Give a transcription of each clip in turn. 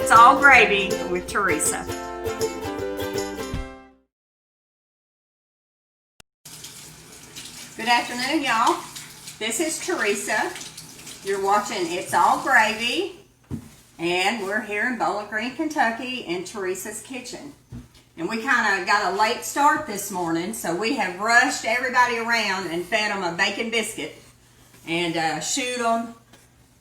It's All Gravy with Teresa. Good afternoon, y'all. This is Teresa. You're watching It's All Gravy, and we're here in Bowling Green, Kentucky in Teresa's kitchen. And we kind of got a late start this morning, so we have rushed everybody around and fed them a bacon biscuit and shooed them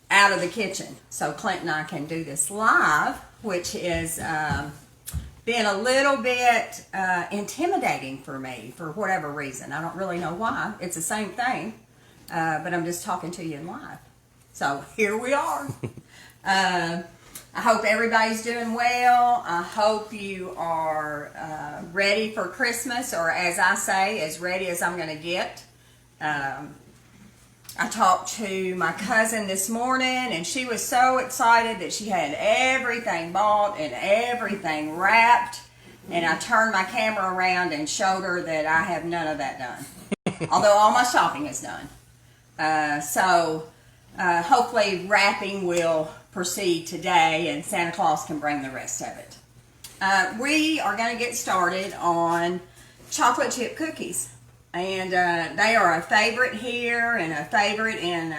out of the kitchen. So Clint and I can do this live, which is been a little bit intimidating for me for whatever reason. I don't really know why. It's the same thing, but I'm just talking to you in live. So here we are. I hope everybody's doing well. I hope you are ready for Christmas, or as I say, as ready as I'm going to get. I talked to my cousin this morning, and she was so excited that she had everything bought and everything wrapped. And I turned my camera around and showed her that I have none of that done, although all my shopping is done. So hopefully wrapping will proceed today, and Santa Claus can bring the rest of it. We are going to get started on chocolate chip cookies. And they are a favorite here and a favorite in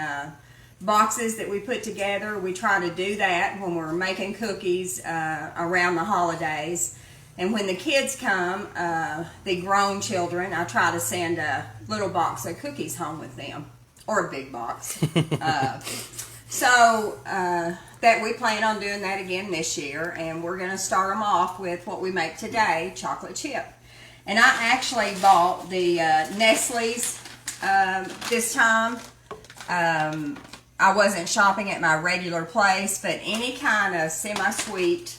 boxes that we put together. We try to do that when we're making cookies around the holidays. And when the kids come, the grown children, I try to send a little box of cookies home with them, or a big box. So that we plan on doing that again this year. And we're going to start them off with what we make today, chocolate chip. And I actually bought the Nestle's this time. I wasn't shopping at my regular place, but any kind of semi-sweet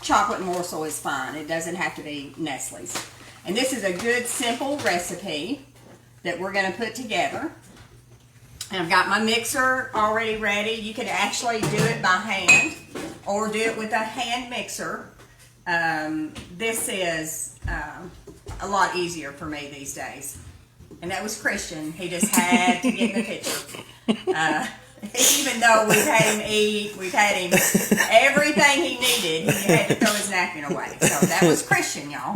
chocolate morsel is fine. It doesn't have to be Nestle's. And this is a good, simple recipe that we're going to put together. And I've got my mixer already ready. You can actually do it by hand or do it with a hand mixer. This is a lot easier for me these days. And that was Christian. He just had to get in the picture. Even though we've had him eat, we've had him everything he needed, he had to throw his napkin away. So that was Christian, y'all.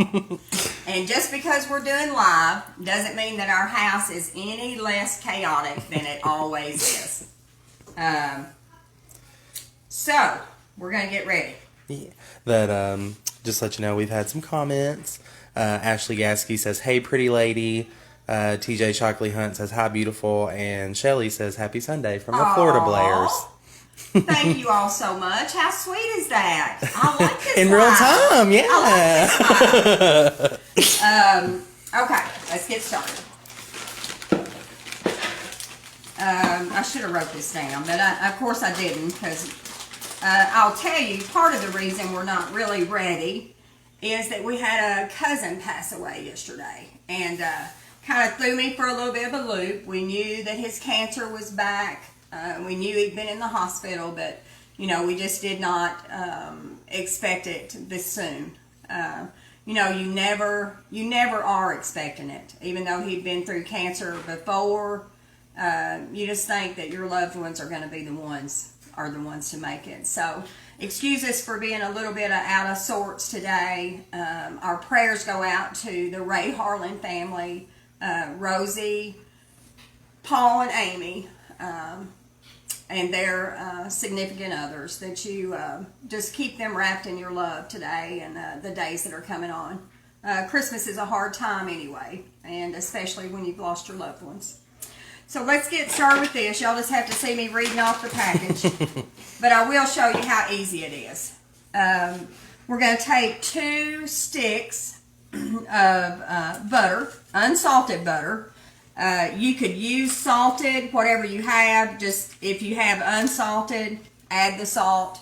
And just because we're doing live doesn't mean that our house is any less chaotic than it always is. So, we're going to get ready. Yeah. That, just to let you know, we've had some comments. Ashley Gasky says, "Hey, pretty lady." TJ Shockley Hunt says, "Hi, beautiful." And Shelly says, "Happy Sunday" from the Florida Blairs. Thank you all so much. How sweet is that? I like this in real time, yeah. I like this okay, let's get started. I should have wrote this down, but of course I didn't, because I'll tell you, part of the reason we're not really ready is that we had a cousin pass away yesterday, and kind of threw me for a little bit of a loop. We knew that his cancer was back. We knew he'd been in the hospital, but you know, we just did not expect it this soon. You know, you never are expecting it, even though he'd been through cancer before. You just think that your loved ones are going to be the ones to make it. So excuse us for being a little bit out of sorts today. Our prayers go out to the Ray Harlan family, Rosie, Paul, and Amy, and their significant others, that you just keep them wrapped in your love today and the days that are coming on. Christmas is a hard time anyway, and especially when you've lost your loved ones. So let's get started with this. Y'all just have to see me reading off the package. But I will show you how easy it is. We're going to take 2 sticks of butter, unsalted butter. You could use salted, whatever you have. Just if you have unsalted, add the salt.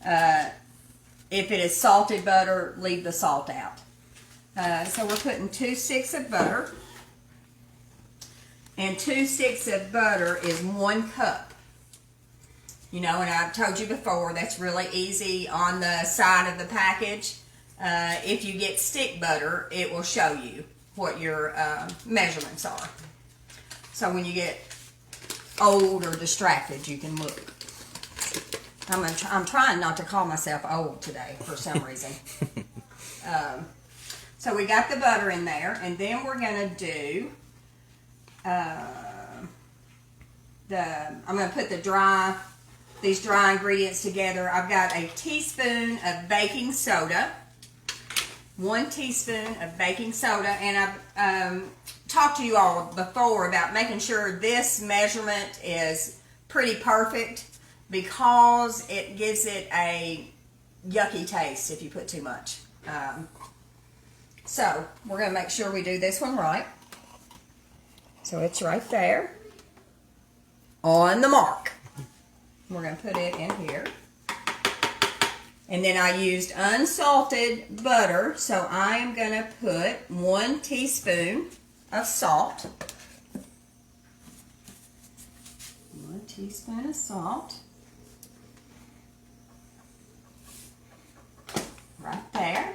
If it is salted butter, leave the salt out. So we're putting 2 sticks of butter. And 2 sticks of butter is 1 cup. You know, and I've told you before, that's really easy on the side of the package. If you get stick butter, it will show you what your measurements are. So when you get old or distracted, you can look. I'm trying not to call myself old today for some reason. So we got the butter in there, and then we're gonna do I'm gonna put these dry ingredients together. I've got a teaspoon of baking soda, 1 teaspoon of baking soda, and I've talked to you all before about making sure this measurement is pretty perfect because it gives it a yucky taste if you put too much. So we're going to make sure we do this one right. So it's right there on the mark. We're going to put it in here. And then I used unsalted butter, so I am going to put 1 teaspoon of salt. 1 teaspoon of salt. Right there.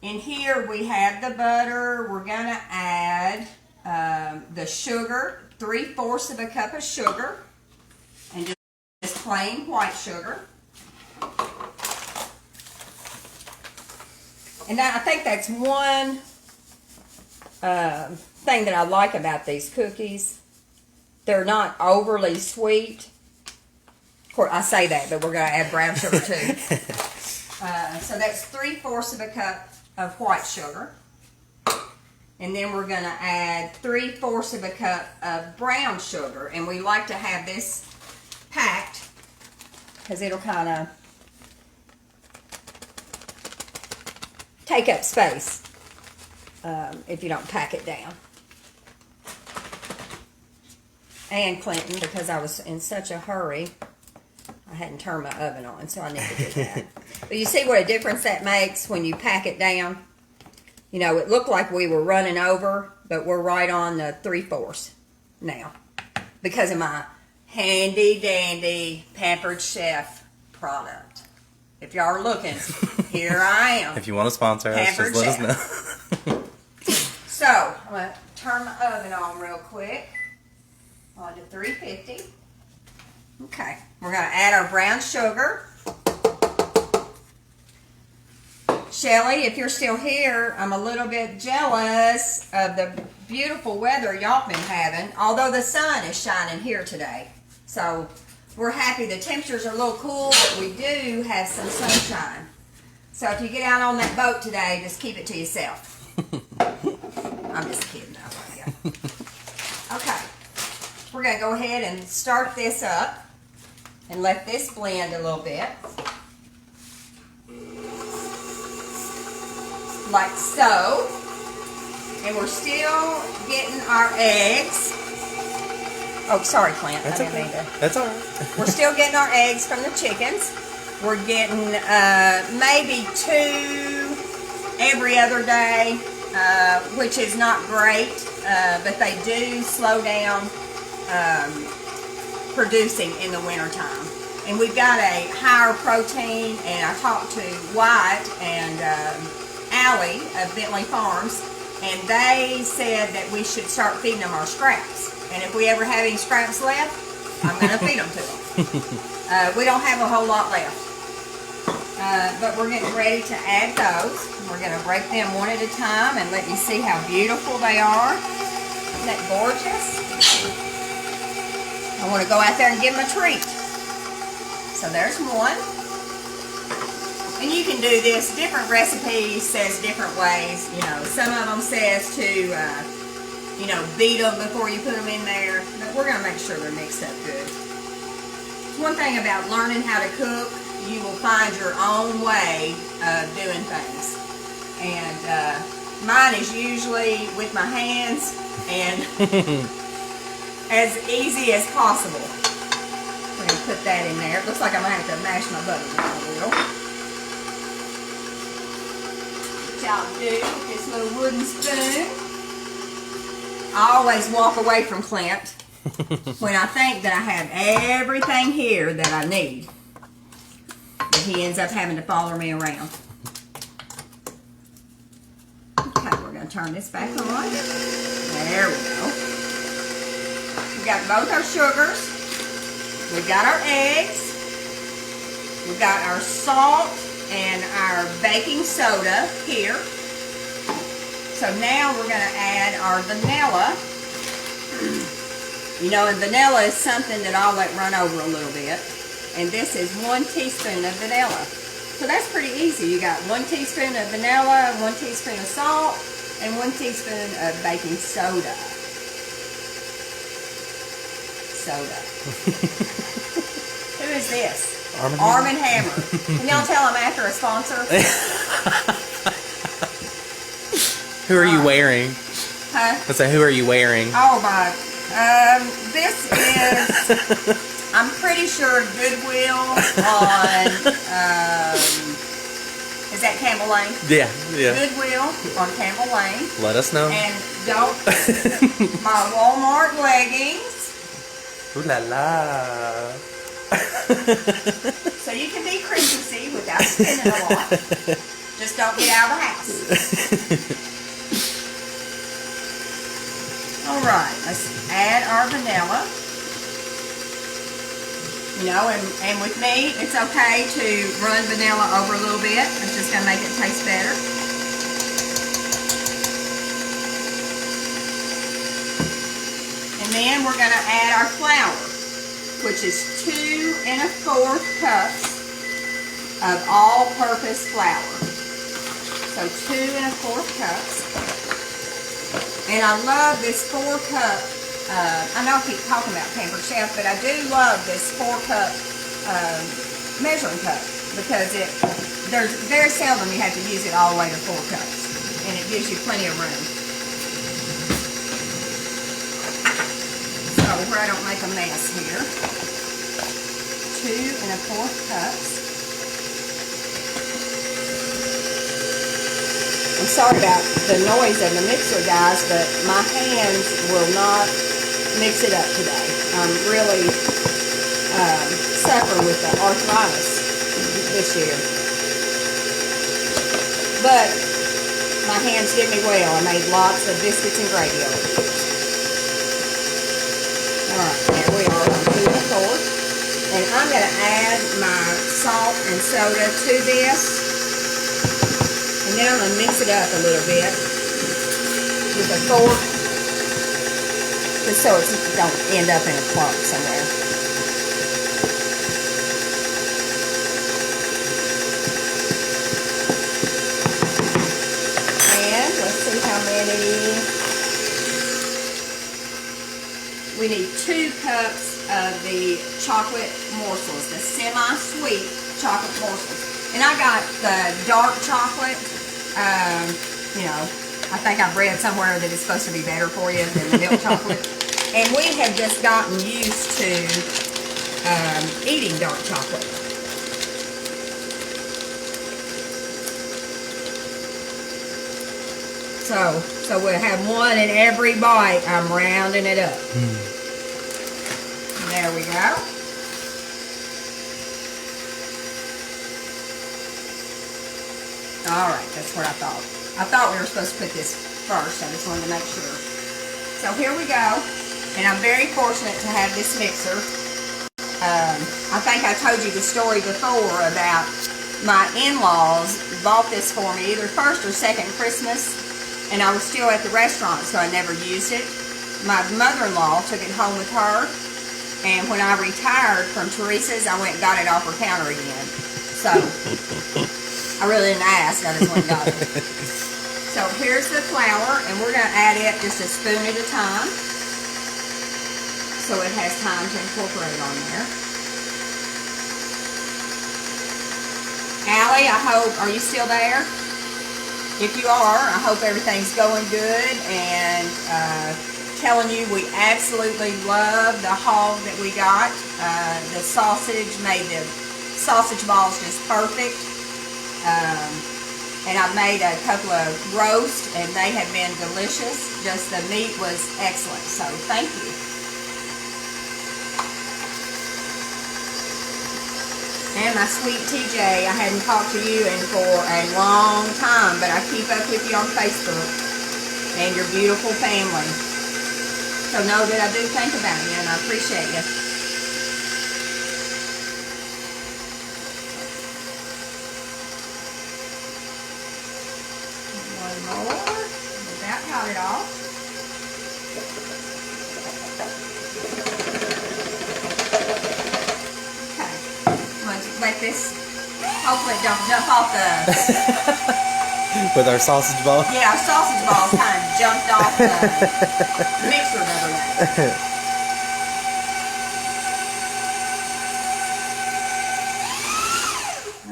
In here we have the butter. We're going to add the sugar, 3/4 of a cup of sugar, and just plain white sugar. And I think that's one thing that I like about these cookies. They're not overly sweet. Of course, I say that, but we're going to add brown sugar too. So that's 3/4 of a cup of white sugar. And then we're going to add 3/4 of a cup of brown sugar. And we like to have this packed because it'll kind of take up space if you don't pack it down. And Clinton, because I was in such a hurry, I hadn't turned my oven on, so I need to do that. But you see what a difference that makes when you pack it down? You know, it looked like we were running over, but we're right on the 3/4 now because of my handy dandy Pampered Chef product. If y'all are looking, here I am. If you want to sponsor us, just let us know. So, I'm going to turn my oven on real quick. On to 350. Okay, we're going to add our brown sugar. Shelly, if you're still here, I'm a little bit jealous of the beautiful weather y'all been having, although the sun is shining here today. So, we're happy. The temperatures are a little cool, but we do have some sunshine. So, if you get out on that boat today, just keep it to yourself. I'm just kidding. I love you. Okay. We're going to go ahead and start this up and let this blend a little bit. Like so. And we're still getting our eggs. Oh, sorry, Clint. That's I didn't okay. mean to. That's all right. We're still getting our eggs from the chickens. We're getting maybe 2 every other day, which is not great, but they do slow down producing in the wintertime. And we've got a higher protein, and I talked to Wyatt and Allie of Bentley Farms, and they said that we should start feeding them our scraps. And if we ever have any scraps left, I'm going to feed them to them. We don't have a whole lot left. But we're getting ready to add those. We're going to break them one at a time and let you see how beautiful they are. Isn't that gorgeous? I want to go out there and give them a treat. So there's one. And you can do this. Different recipes says different ways. You know, some of them says to, you know, beat them before you put them in there. But we're going to make sure they're mixed up good. One thing about learning how to cook, you will find your own way of doing things. And mine is usually with my hands and as easy as possible. We're going to put that in there. It looks like I'm going to have to mash my butter down a little. Which I'll do with this little wooden spoon. I always walk away from Clint when I think that I have everything here that I need. But he ends up having to follow me around. Okay, we're going to turn this back on. There we go. We got both our sugars. We've got our eggs. We've got our salt and our baking soda here. So now we're going to add our vanilla. You know, and vanilla is something that I'll let run over a little bit. And this is 1 teaspoon of vanilla. So that's pretty easy. You got 1 teaspoon of vanilla, 1 teaspoon of salt, and 1 teaspoon of baking soda. Who is this? Arm & Hammer. Can y'all tell I'm after a sponsor? Who are you wearing? Huh? I say, who are you wearing? Oh my. This is, I'm pretty sure Goodwill on, is that Campbell Lane? Yeah. Goodwill on Campbell Lane. Let us know. And don't, my Walmart leggings. Ooh la la. So you can be Christmassy without spending a lot. Just don't get out of the house. Alright, let's add our vanilla. You know, and with me, it's okay to run vanilla over a little bit. It's just going to make it taste better. And then we're going to add our flour, which is 2 1/4 cups of all-purpose flour. So 2 1/4 cups. And I love this 4-cup, I know I keep talking about Pampered Chef, but I do love this 4-cup measuring cup because there's very seldom you have to use it all the way to 4 cups. And it gives you plenty of room. So where I don't make a mess here. 2 1/4 cups. I'm sorry about the noise of the mixer, guys, but my hands will not mix it up today. I'm really suffering with the arthritis this year. But my hands did me well. I made lots of biscuits and gravy over the years. Alright, there we are on 2 1/4. And I'm going to add my salt and soda to this. And then I'm going to mix it up a little bit with a fork, just so it don't end up in a clump somewhere. And let's see how many. We need 2 cups of the chocolate morsels, the semi-sweet chocolate morsels. And I got the dark chocolate. You know, I think I've read somewhere that it's supposed to be better for you than the milk chocolate. And we have just gotten used to eating dark chocolate. So we'll have one in every bite. I'm rounding it up. There we go. Alright, that's what I thought. I thought we were supposed to put this first. I just wanted to make sure. So here we go. And I'm very fortunate to have this mixer. I think I told you the story before about my in-laws bought this for me either first or second Christmas. And I was still at the restaurant, so I never used it. My mother-in-law took it home with her. And when I retired from Teresa's, I went and got it off her counter again. So I really didn't ask, I just went and got it. So here's the flour, and we're going to add it just a spoon at a time. So it has time to incorporate on there. Allie, I hope, are you still there? If you are, I hope everything's going good, and telling you we absolutely love the hog that we got. The sausage made the sausage balls just perfect. And I made a couple of roasts, and they have been delicious. Just the meat was excellent, so thank you. And my sweet TJ, I hadn't talked to you in for a long time, but I keep up with you on Facebook and your beautiful family. So know that I do think about you, and I appreciate you. cut it off. Okay. I'm going to let this, hopefully it don't jump off With our sausage ball? yeah, our sausage balls kind of jumped off the mixer the other day.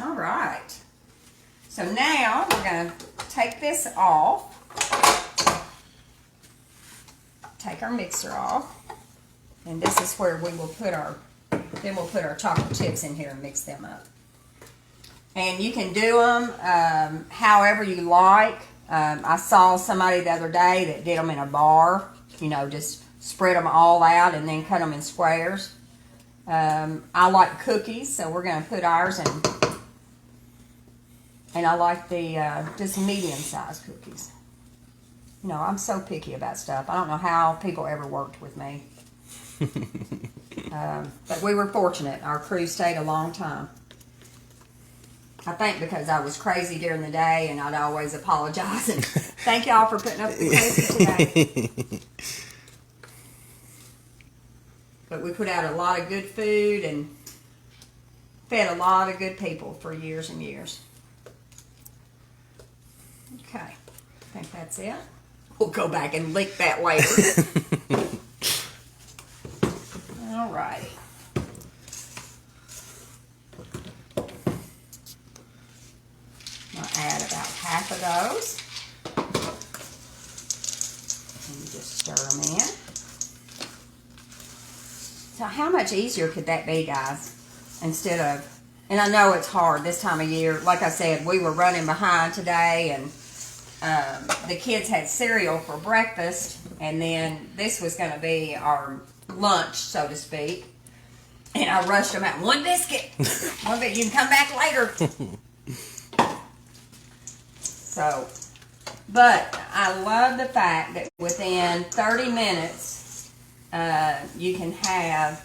All right. So now we're going to take this off. Take our mixer off. And this is where we will put then we'll put our chocolate chips in here and mix them up. And you can do them however you like. I saw somebody the other day that did them in a bar. You know, just spread them all out and then cut them in squares. I like cookies, so we're going to put ours in. And I like the just medium-sized cookies. You know, I'm so picky about stuff. I don't know how people ever worked with me. But we were fortunate. Our crew stayed a long time. I think because I was crazy during the day and I'd always apologize. And thank y'all for putting up with the crazy today. But we put out a lot of good food and fed a lot of good people for years and years. Okay, I think that's it. We'll go back and lick that later. All righty. I'll add about half of those. And just stir them in. So how much easier could that be, guys? Instead of, and I know it's hard this time of year. Like I said, we were running behind today, and the kids had cereal for breakfast, and then this was going to be our lunch, so to speak. And I rushed them out. One biscuit. One bit. You can come back later. So, but I love the fact that within 30 minutes, you can have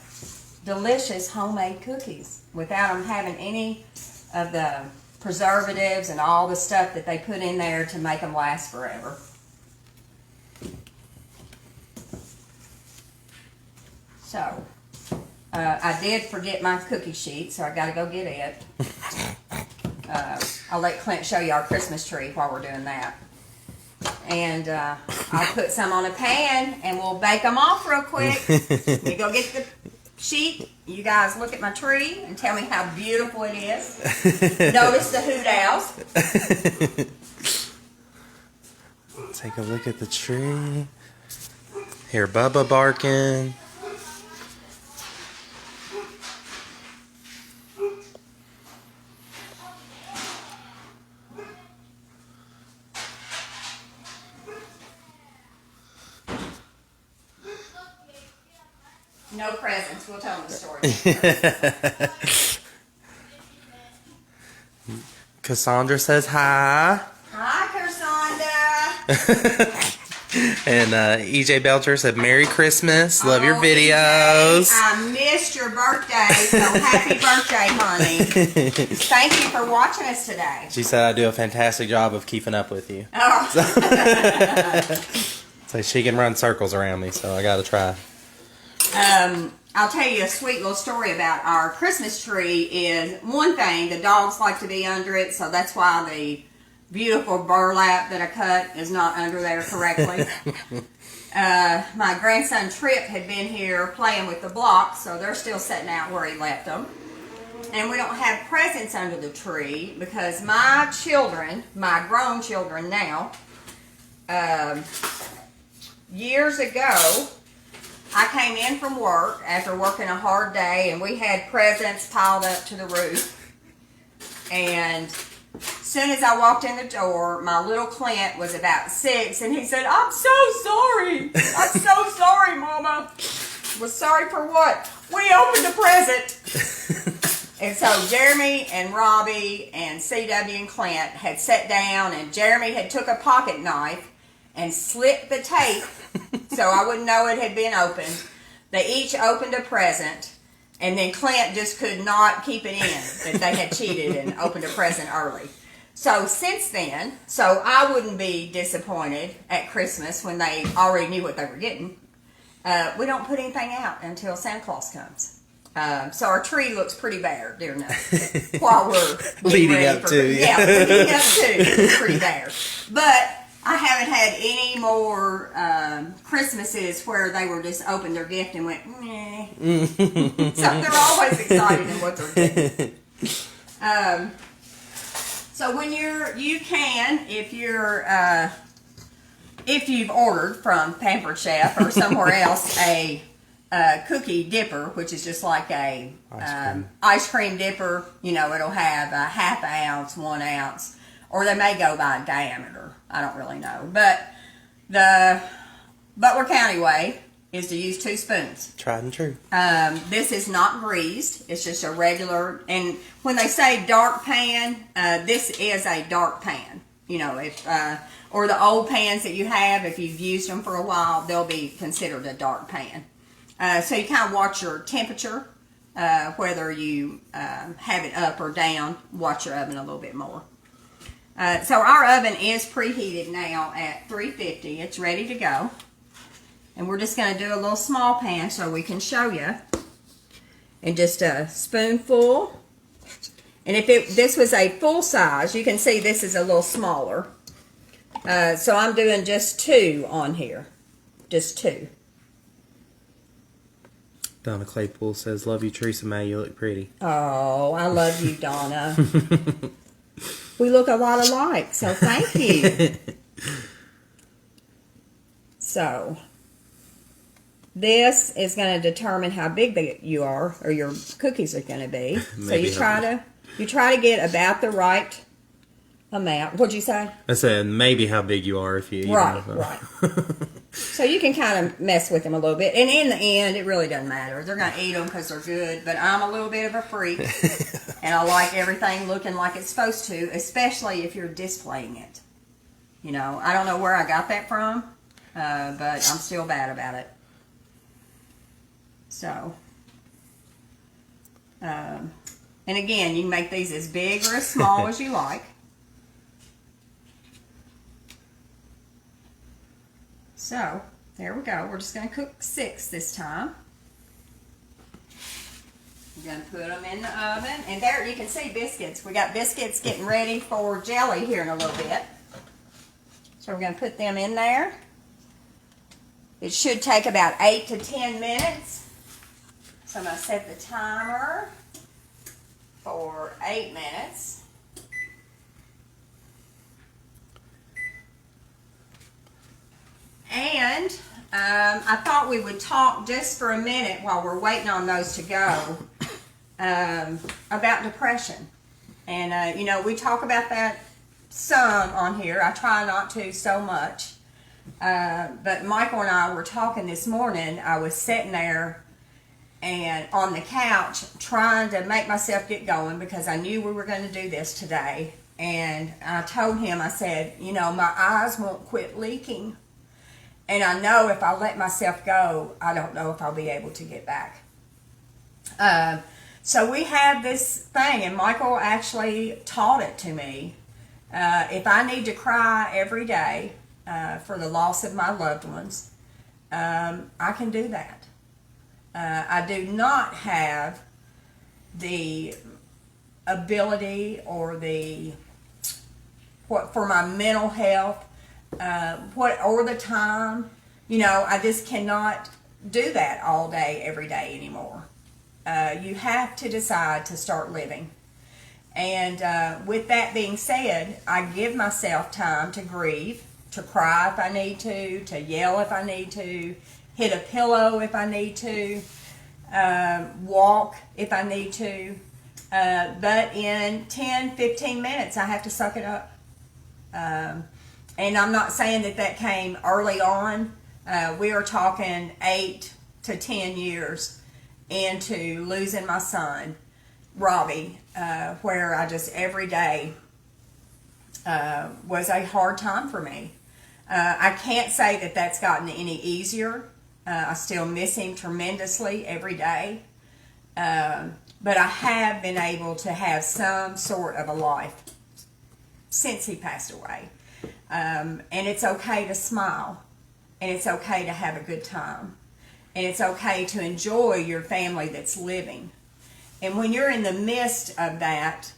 delicious homemade cookies without them having any of the preservatives and all the stuff that they put in there to make them last forever. So, I did forget my cookie sheet, so I got to go get it. I'll let Clint show you our Christmas tree while we're doing that. And I'll put some on a pan, and we'll bake them off real quick. You go get the sheet. You guys look at my tree and tell me how beautiful it is. Notice the hoot owls. Take a look at the tree. Hear Bubba barking. No presents. We'll tell them the story. Cassandra says hi. Hi, Cassandra. And EJ Belcher said, Merry Christmas. Love your videos. EJ, I missed your birthday, so happy birthday, honey. Thank you for watching us today. She said I do a fantastic job of keeping up with you. Oh. So she can run circles around me, so I got to try. I'll tell you a sweet little story about our Christmas tree. Is one thing, the dogs like to be under it, so that's why the beautiful burlap that I cut is not under there correctly. My grandson Trip had been here playing with the blocks, so they're still sitting out where he left them. And we don't have presents under the tree because my children, my grown children now, years ago, I came in from work after working a hard day, and we had presents piled up to the roof. And as soon as I walked in the door, my little Clint was about 6, and he said, I'm so sorry. I'm so sorry, Mama. Was sorry for what? We opened a present. And so Jeremy and Robbie and CW and Clint had sat down, and Jeremy had took a pocket knife and slit the tape so I wouldn't know it had been opened. They each opened a present, and then Clint just could not keep it in that they had cheated and opened a present early. So since then, so I wouldn't be disappointed at Christmas when they already knew what they were getting. We don't put anything out until Santa Claus comes. So our tree looks pretty bare during that while we're leading up to leading up to it's pretty bare. But I haven't had any more Christmases where they were just opened their gift and went meh. So they're always excited in what they're getting. So when if you've ordered from Pampered Chef or somewhere else a cookie dipper, which is just like a ice cream dipper, it'll have a ½ ounce, 1 ounce, or they may go by diameter. I don't really know, but the Butler County way is to use 2 spoons. Tried and true. This is not greased. It's just a regular. And when they say dark pan, this is a dark pan. Or the old pans that you have, if you've used them for a while, they'll be considered a dark pan. So you kind of watch your temperature, whether you have it up or down. Watch your oven a little bit more. So our oven is preheated now at 350. It's ready to go. And we're just going to do a little small pan so we can show you. And just a spoonful. And if this was a full size, you can see this is a little smaller. So I'm doing just 2 on here. Just 2. Donna Claypool says, "Love you, Teresa May. You look pretty." Oh, I love you, Donna. We look a lot alike, so thank you. So, this is going to determine how big you are, or your cookies are going to be. So you try to get about the right amount. What'd you say? I said maybe how big you are if you. Right. So you can kind of mess with them a little bit, and in the end, it really doesn't matter. They're going to eat them because they're good. But I'm a little bit of a freak, and I like everything looking like it's supposed to, especially if you're displaying it. I don't know where I got that from, but I'm still bad about it. So, and again, you can make these as big or as small as you like. So, there we go. We're just going to cook 6 this time. We're going to put them in the oven. And there you can see biscuits. We got biscuits getting ready for jelly here in a little bit. So we're going to put them in there. It should take about 8 to 10 minutes. So I'm going to set the timer for 8 minutes. And I thought we would talk just for a minute while we're waiting on those to go about depression. And, we talk about that some on here. I try not to so much. But Michael and I were talking this morning. I was sitting there and on the couch trying to make myself get going because I knew we were going to do this today. And I told him, I said, my eyes won't quit leaking. And I know if I let myself go, I don't know if I'll be able to get back. So we have this thing, and Michael actually taught it to me. If I need to cry every day for the loss of my loved ones, I can do that. I do not have the ability or for my mental health, or the time. I just cannot do that all day, every day anymore. You have to decide to start living. And with that being said, I give myself time to grieve, to cry if I need to yell if I need to, hit a pillow if I need to, walk if I need to. But in 10, 15 minutes, I have to suck it up. And I'm not saying that came early on. We are talking 8 to 10 years into losing my son, Robbie, where I just every day was a hard time for me. I can't say that that's gotten any easier. I still miss him tremendously every day. But I have been able to have some sort of a life. since he passed away. And it's okay to smile, and it's okay to have a good time, and it's okay to enjoy your family that's living. And when you're in the midst of that,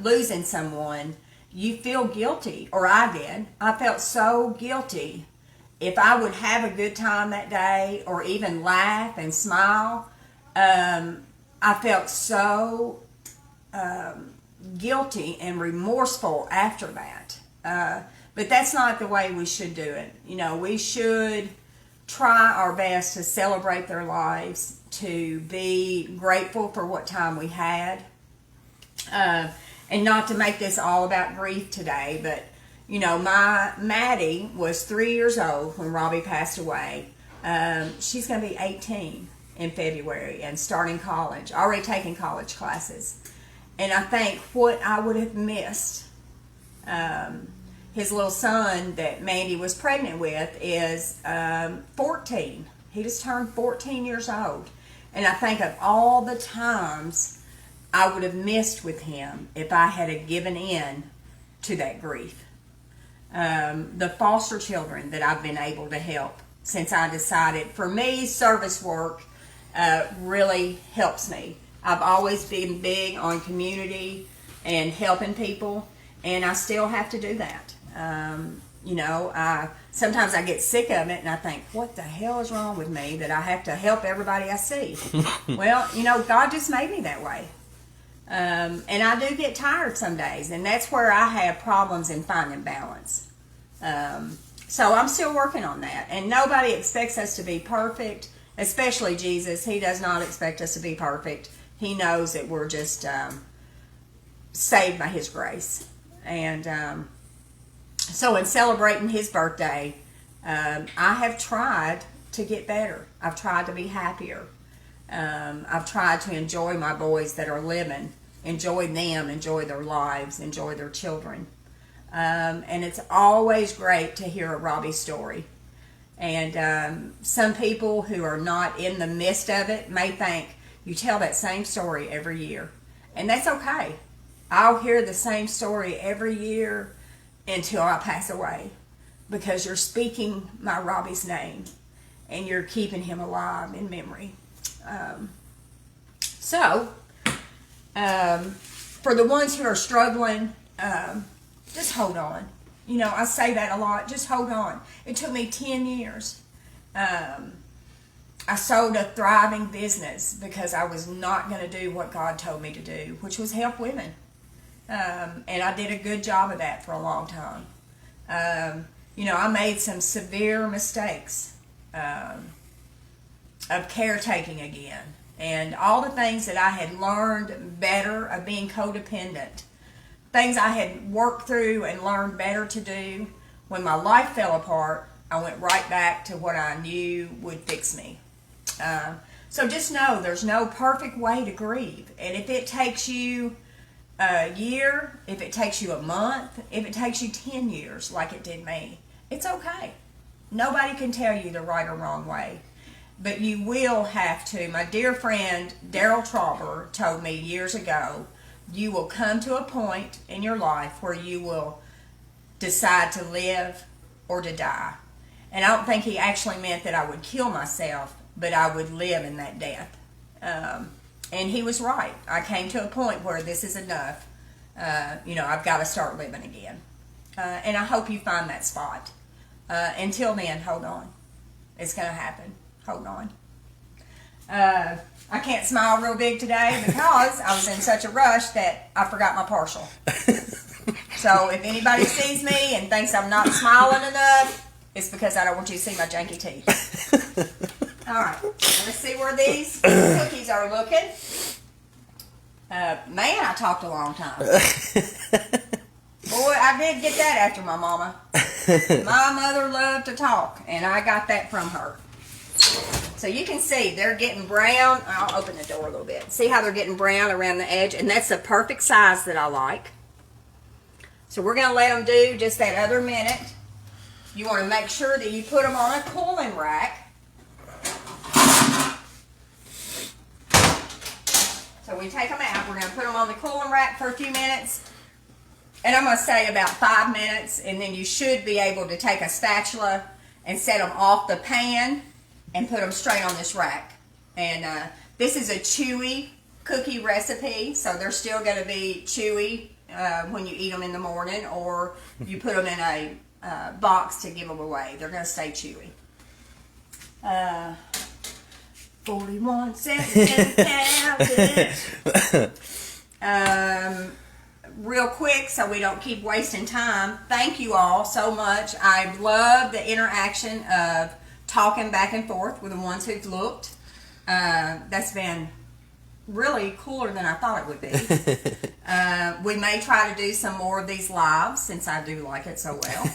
losing someone, you feel guilty, or I did. I felt so guilty. If I would have a good time that day, or even laugh and smile, I felt so guilty and remorseful after that. But that's not the way we should do it. You know, we should try our best to celebrate their lives, to be grateful for what time we had, and not to make this all about grief today. But, you know, my Maddie was 3 years old when Robbie passed away. She's going to be 18 in February and starting college, already taking college classes. And I think what I would have missed, his little son that Mandy was pregnant with is 14. He just turned 14 years old. And I think of all the times I would have missed with him if I had given in to that grief. The foster children that I've been able to help since I decided, for me, service work really helps me. I've always been big on community and helping people, and I still have to do that. You know, sometimes I get sick of it and I think, what the hell is wrong with me that I have to help everybody I see? Well, you know, God just made me that way. And I do get tired some days, and that's where I have problems in finding balance. So I'm still working on that. And nobody expects us to be perfect, especially Jesus. He does not expect us to be perfect. He knows that we're just saved by His grace. And so in celebrating his birthday, I have tried to get better. I've tried to be happier. I've tried to enjoy my boys that are living, enjoy them, enjoy their lives, enjoy their children. And it's always great to hear a Robbie story. And some people who are not in the midst of it may think you tell that same story every year. And that's okay. I'll hear the same story every year until I pass away, because you're speaking my Robbie's name and you're keeping him alive in memory. So, for the ones who are struggling, just hold on. You know, I say that a lot. Just hold on. It took me 10 years. I sold a thriving business because I was not going to do what God told me to do, which was help women. And I did a good job of that for a long time. You know, I made some severe mistakes of caretaking again. And all the things that I had learned better of being codependent, things I had worked through and learned better to do, when my life fell apart, I went right back to what I knew would fix me. So just know there's no perfect way to grieve. And if it takes you a year, if it takes you a month, if it takes you 10 years like it did me, it's okay. Nobody can tell you the right or wrong way. But you will have to. My dear friend Daryl Trauber told me years ago, you will come to a point in your life where you will decide to live or to die. And I don't think he actually meant that I would kill myself, but I would live in that death. And he was right. I came to a point where this is enough. You know, I've got to start living again. And I hope you find that spot. Until then, hold on. It's going to happen. Hold on. I can't smile real big today because I was in such a rush that I forgot my parcel. So if anybody sees me and thinks I'm not smiling enough, it's because I don't want you to see my janky teeth. All right, let's see where these cookies are looking. Man, I talked a long time. Boy, I did get that after my mama. My mother loved to talk, and I got that from her. So you can see they're getting brown. I'll open the door a little bit. See how they're getting brown around the edge? And that's the perfect size that I like. So we're going to let them do just that other minute. You want to make sure that you put them on a cooling rack. So we take them out. We're going to put them on the cooling rack for a few minutes. And I'm going to say about 5 minutes, and then you should be able to take a spatula and set them off the pan and put them straight on this rack. And this is a chewy cookie recipe, so they're still going to be chewy when you eat them in the morning, or you put them in a box to give them away. They're going to stay chewy. 41 cents in the real quick, so we don't keep wasting time. Thank you all so much. I love the interaction of talking back and forth with the ones who've looked. That's been really cooler than I thought it would be. We may try to do some more of these lives since I do like it so well.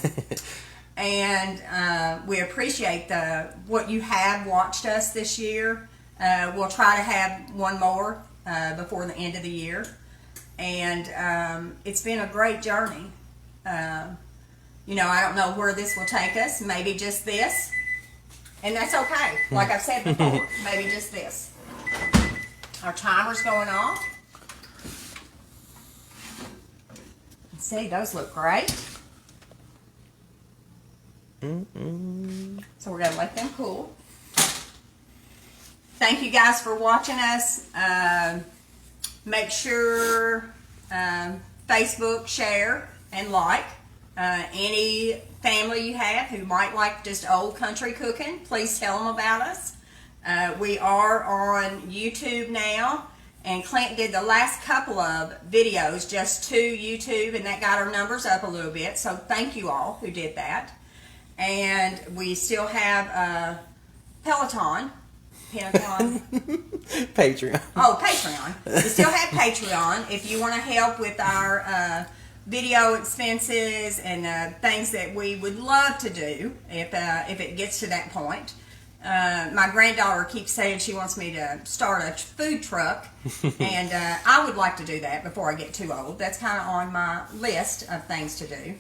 And we appreciate what you have watched us this year. We'll try to have one more before the end of the year. And it's been a great journey. I don't know where this will take us. Maybe just this. And that's okay. Like I've said before, maybe just this. Our timer's going off. See, those look great. So we're going to let them cool. Thank you guys for watching us. Make sure Facebook, share, and like. Any family you have who might like just old country cooking, please tell them about us. We are on YouTube now, and Clint did the last couple of videos just to YouTube, and that got our numbers up a little bit, so thank you all who did that. And we still have Peloton. Patreon. Oh, Patreon. We still have Patreon. If you want to help with our video expenses and things that we would love to do if it gets to that point. My granddaughter keeps saying she wants me to start a food truck, and I would like to do that before I get too old. That's kind of on my list of things to do.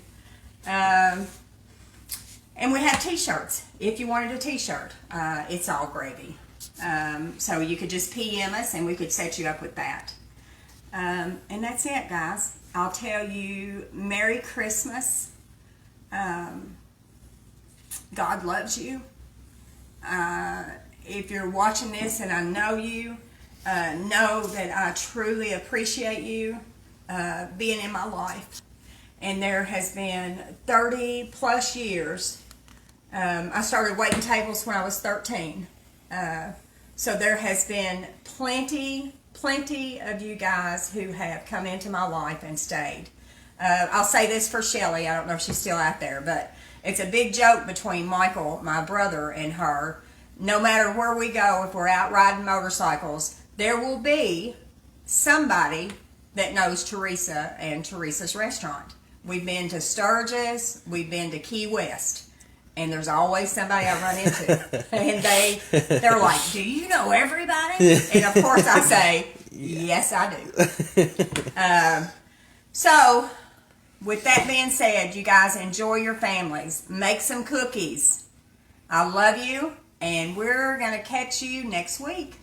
And we have t-shirts. If you wanted a t-shirt, it's all gravy. So you could just PM us and we could set you up with that. And that's it, guys. I'll tell you Merry Christmas. God loves you. If you're watching this and I know you, know that I truly appreciate you being in my life. And there has been 30 plus years. I started waiting tables when I was 13. So there has been plenty of you guys who have come into my life and stayed. I'll say this for Shelly. I don't know if she's still out there, but it's a big joke between Michael, my brother, and her. No matter where we go, if we're out riding motorcycles, there will be somebody that knows Teresa and Teresa's restaurant. We've been to Sturgis, we've been to Key West. And there's always somebody I run into. And they're like, do you know everybody? And of course I say, yes, I do. So, with that being said, you guys enjoy your families. Make some cookies. I love you. And we're going to catch you next week.